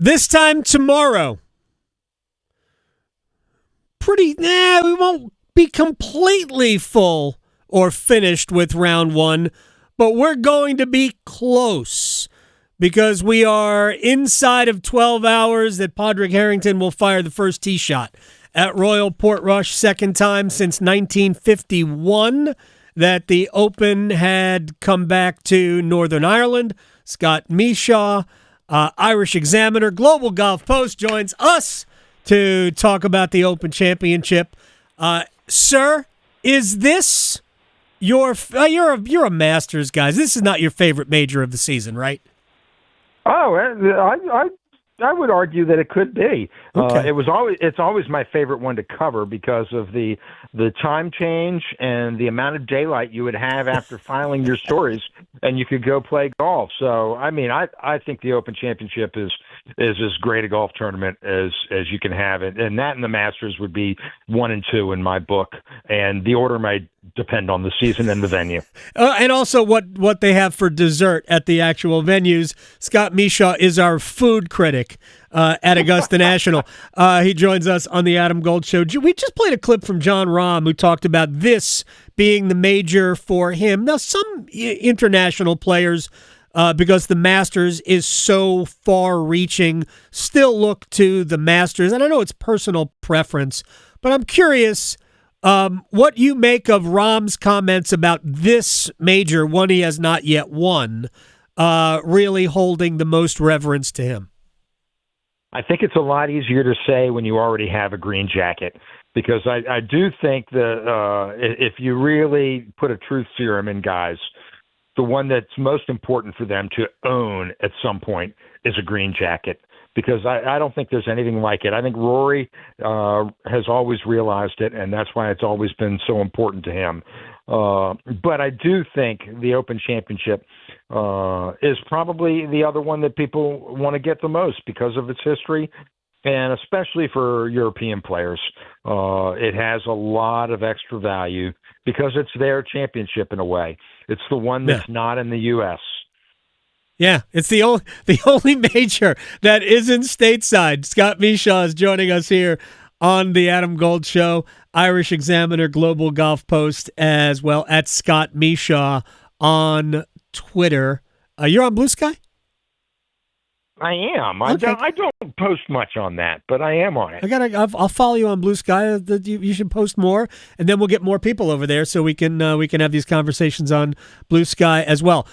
This time tomorrow, we won't be completely full or finished with round one, but we're going to be close because we are inside of 12 hours that Padraig Harrington will fire the first tee shot at Royal Portrush, second time since 1951 that the Open had come back to Northern Ireland. Scott Michaux, Irish Examiner, Global Golf Post, joins us to talk about the Open Championship. Sir, is this you're a Masters guy. This is not your favorite major of the season, right? Oh, I would argue that it could be. Okay. It's always my favorite one to cover because of the time change and the amount of daylight you would have after filing your stories, and you could go play golf. So, I mean, I think the Open Championship is as great a golf tournament as you can have it, and that and the Masters would be 1 and 2 in my book, and the order might depend on the season and the venue. And also what they have for dessert at the actual venues. Scott Michaux is our food critic at Augusta National. He joins us on the Adam Gold Show. We just played a clip from John Rahm, who talked about this being the major for him. Now, some international players, because the Masters is so far-reaching, still look to the Masters. And I know it's personal preference, but I'm curious what you make of Rahm's comments about this major, one he has not yet won, really holding the most reverence to him. I think it's a lot easier to say when you already have a green jacket, because I do think that if you really put a truth serum in guys, the one that's most important for them to own at some point is a green jacket, because I don't think there's anything like it. I think Rory has always realized it, and that's why it's always been so important to him. But I do think the Open Championship is probably the other one that people want to get the most because of its history, and especially for European players. It has a lot of extra value because it's their championship in a way. It's the one that's not in the U.S. Yeah, it's the only major that isn't stateside. Scott Michaux is joining us here on the Adam Gold Show, Irish Examiner, Global Golf Post, as well at Scott Michaux on Twitter. You're on Blue Sky? I am. Okay. I don't post much on that, but I am on it. I'll follow you on Blue Sky. You should post more, and then we'll get more people over there so we can have these conversations on Blue Sky as well.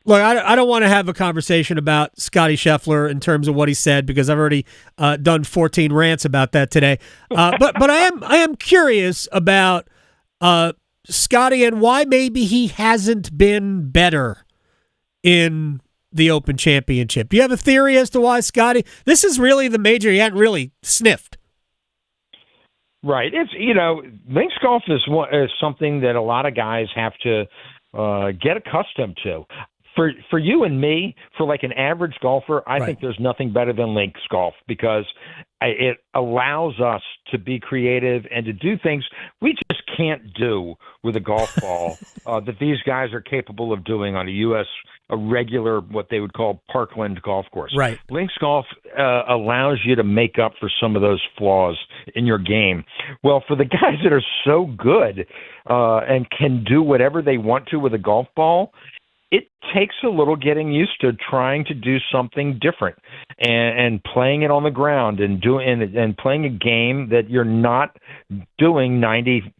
Look, I don't want to have a conversation about Scottie Scheffler in terms of what he said, because I've already done 14 rants about that today. But I am curious about Scottie and why maybe he hasn't been better in the Open Championship. Do you have a theory as to why Scottie? This is really the major he hadn't really sniffed. Right. It's links golf is something that a lot of guys have to get accustomed to. For you and me, for like an average golfer, I think there's nothing better than links golf, because it allows us to be creative and to do things we just can't do with a golf ball that these guys are capable of doing on a regular, what they would call parkland golf course. Right. Links golf allows you to make up for some of those flaws in your game. Well, for the guys that are so good and can do whatever they want to with a golf ball, it takes a little getting used to trying to do something different and playing it on the ground and playing a game that you're not doing 99%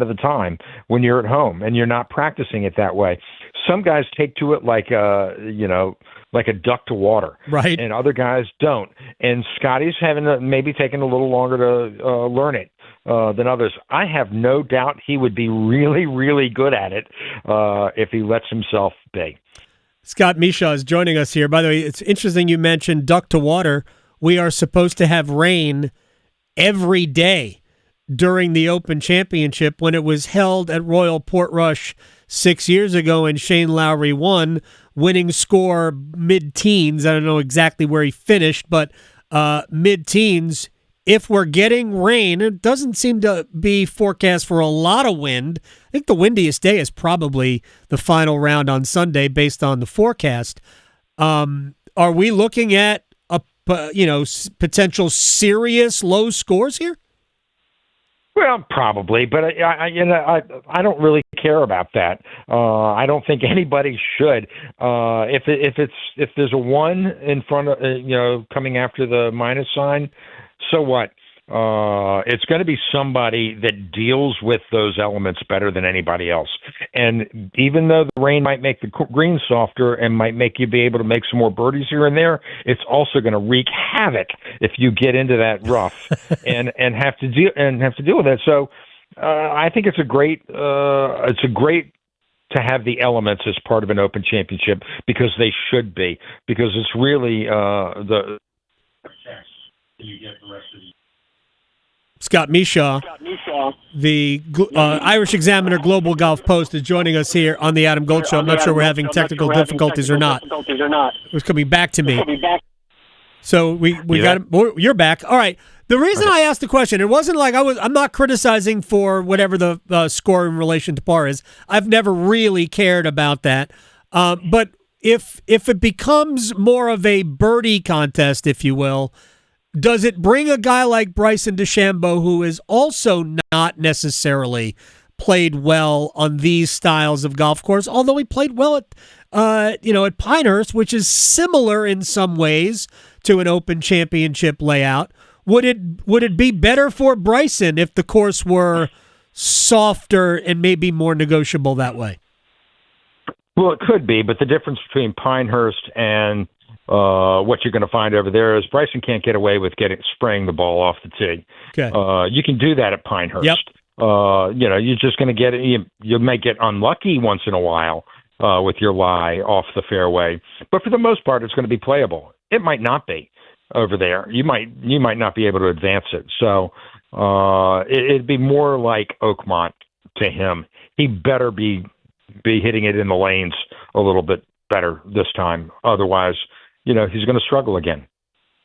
of the time when you're at home and you're not practicing it that way. Some guys take to it like a duck to water, right? And other guys don't. And Scottie's maybe taken a little longer to learn it than others. I have no doubt he would be really, really good at it if he lets himself be. Scott Michaux is joining us here. By the way, it's interesting you mentioned duck to water. We are supposed to have rain every day during the Open Championship. When it was held at Royal Portrush 6 years ago and Shane Lowry won, winning score mid-teens. I don't know exactly where he finished, but mid-teens. If we're getting rain, it doesn't seem to be forecast for a lot of wind. I think the windiest day is probably the final round on Sunday based on the forecast. Are we looking at potential serious low scores here? Well, probably, but I don't really care about that. I don't think anybody should. If there's a 1 in front of coming after the minus sign, so what? It's going to be somebody that deals with those elements better than anybody else. And even though the rain might make the green softer and might make you be able to make some more birdies here and there, it's also going to wreak havoc if you get into that rough and have to deal with it. So I think it's a great to have the elements as part of an Open Championship, because they should be, because it's really the you get the rest of the. Scott Michaux, the Irish Examiner Global Golf Post, is joining us here on the Adam Gold Show. I'm not sure we're having technical difficulties or not. It was coming back to me. So we got him. You're back. All right. The reason I asked the question, it wasn't like I'm not criticizing for whatever the score in relation to par is. I've never really cared about that. But if it becomes more of a birdie contest, if you will, does it bring a guy like Bryson DeChambeau, who is also not necessarily played well on these styles of golf course, although he played well at Pinehurst, which is similar in some ways to an Open Championship layout? Would it be better for Bryson if the course were softer and maybe more negotiable that way? Well, it could be, but the difference between Pinehurst and what you're going to find over there is Bryson can't get away with spraying the ball off the tee. Okay. You can do that at Pinehurst. Yep. You're just going to get it. You may get unlucky once in a while with your lie off the fairway, but for the most part, it's going to be playable. It might not be over there. You might not be able to advance it. So it'd be more like Oakmont to him. He better be hitting it in the lanes a little bit better this time. Otherwise, he's going to struggle again.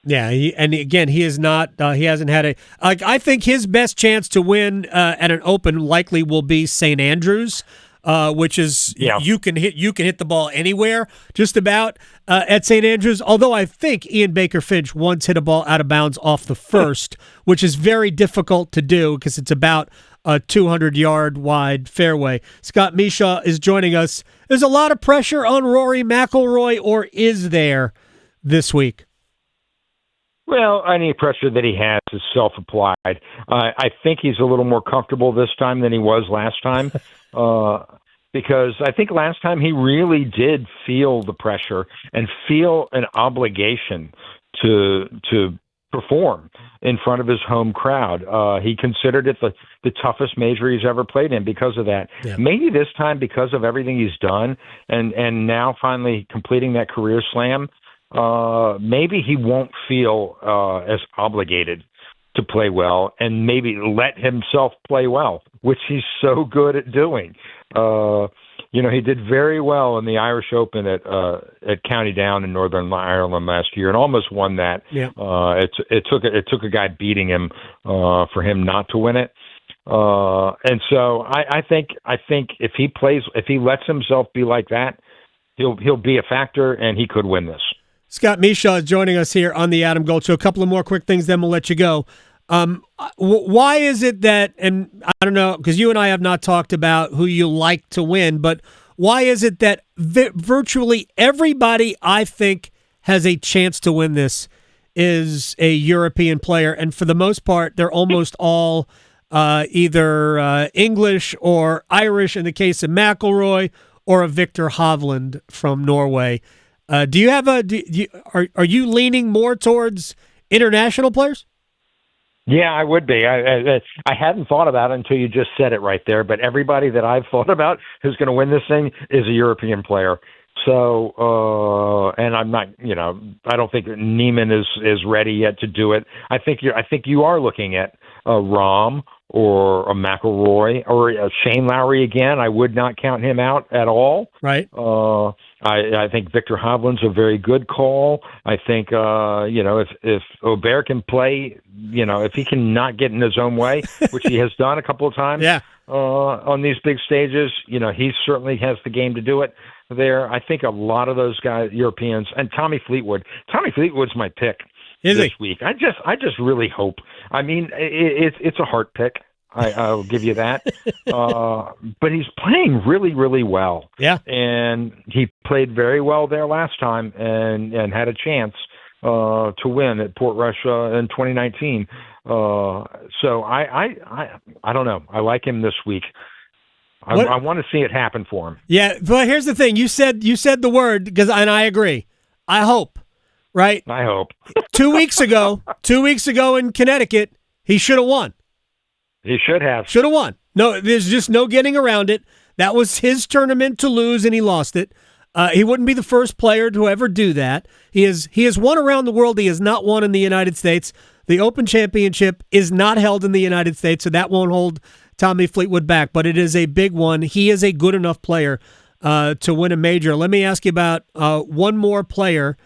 Yeah, he is not. He hasn't had I think his best chance to win at an Open likely will be St. Andrews, which is you can hit the ball anywhere just about at St. Andrews. Although I think Ian Baker Finch once hit a ball out of bounds off the first, which is very difficult to do because it's about a 200-yard wide fairway. Scott Michaux is joining us. There's a lot of pressure on Rory McIlroy, or is there this week? Well, any pressure that he has is self-applied. I think he's a little more comfortable this time than he was last time, because I think last time he really did feel the pressure and feel an obligation to perform in front of his home crowd. He considered it the toughest major he's ever played in because of that. Yeah. Maybe this time, because of everything he's done and now finally completing that career slam, maybe he won't feel as obligated to play well, and maybe let himself play well, which he's so good at doing. He did very well in the Irish Open at County Down in Northern Ireland last year, and almost won that. Yeah. It took a guy beating him for him not to win it. And so I think if he lets himself be like that, he'll be a factor, and he could win this. Scott Michaux is joining us here on the Adam Gold Show. A couple of more quick things, then we'll let you go. Why is it that, and I don't know, because you and I have not talked about who you like to win, but why is it that virtually everybody I think has a chance to win this is a European player, and for the most part, they're almost all either English or Irish in the case of McIlroy, or a Victor Hovland from Norway. Do you have are you leaning more towards international players? Yeah, I would be. I hadn't thought about it until you just said it right there. But everybody that I've thought about who's going to win this thing is a European player. So, and I'm not, I don't think Neiman is ready yet to do it. I think you are looking at Rahm or a McIlroy or a Shane Lowry again. I would not count him out at all. Right. I think Victor Hovland's a very good call. I think if Aubert can play, if he can not get in his own way, which he has done a couple of times on these big stages, he certainly has the game to do it there. I think a lot of those guys, Europeans, and Tommy Fleetwood's my pick. This week. I just really hope. I mean, it's a heart pick. I'll give you that. But he's playing really, really well. Yeah. And he played very well there last time and had a chance to win at Portrush in 2019. So I don't know. I like him this week. I want to see it happen for him. Yeah, but here's the thing. You said the word and I agree. I hope. Right? I hope. 2 weeks ago in Connecticut, he should have won. He should have. Should have won. No, there's just no getting around it. That was his tournament to lose, and he lost it. He wouldn't be the first player to ever do that. He has won around the world. He has not won in the United States. The Open Championship is not held in the United States, so that won't hold Tommy Fleetwood back, but it is a big one. He is a good enough player to win a major. Let me ask you about one more player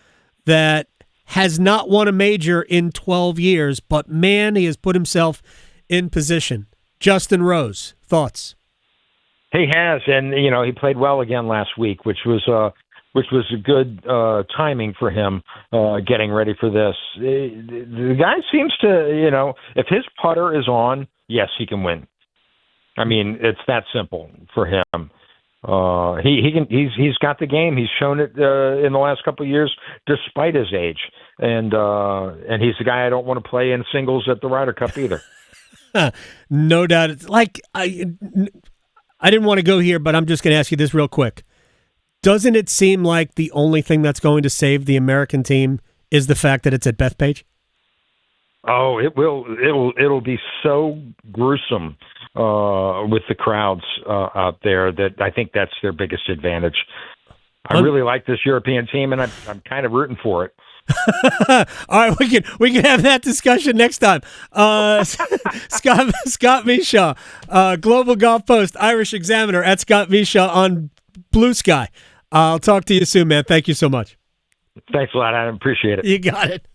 that has not won a major in 12 years, but man, he has put himself in position. Justin Rose, thoughts? He has, and he played well again last week, which was a good timing for him getting ready for this. The guy seems to, if his putter is on, yes, he can win. I mean, it's that simple for him. He's got the game. He's shown it in the last couple of years, despite his age, and he's the guy I don't want to play in singles at the Ryder Cup either. No doubt. It's like I didn't want to go here, but I'm just going to ask you this real quick. Doesn't it seem like the only thing that's going to save the American team is the fact that it's at Bethpage? Oh, it will. It'll be so gruesome with the crowds out there that I think that's their biggest advantage. I really like this European team, and I'm kind of rooting for it. All right, we can have that discussion next time. Scott Michaux, Global Golf Post, Irish Examiner at Scott Michaux on Blue Sky. I'll talk to you soon, man. Thank you so much. Thanks a lot, Adam. Appreciate it. You got it.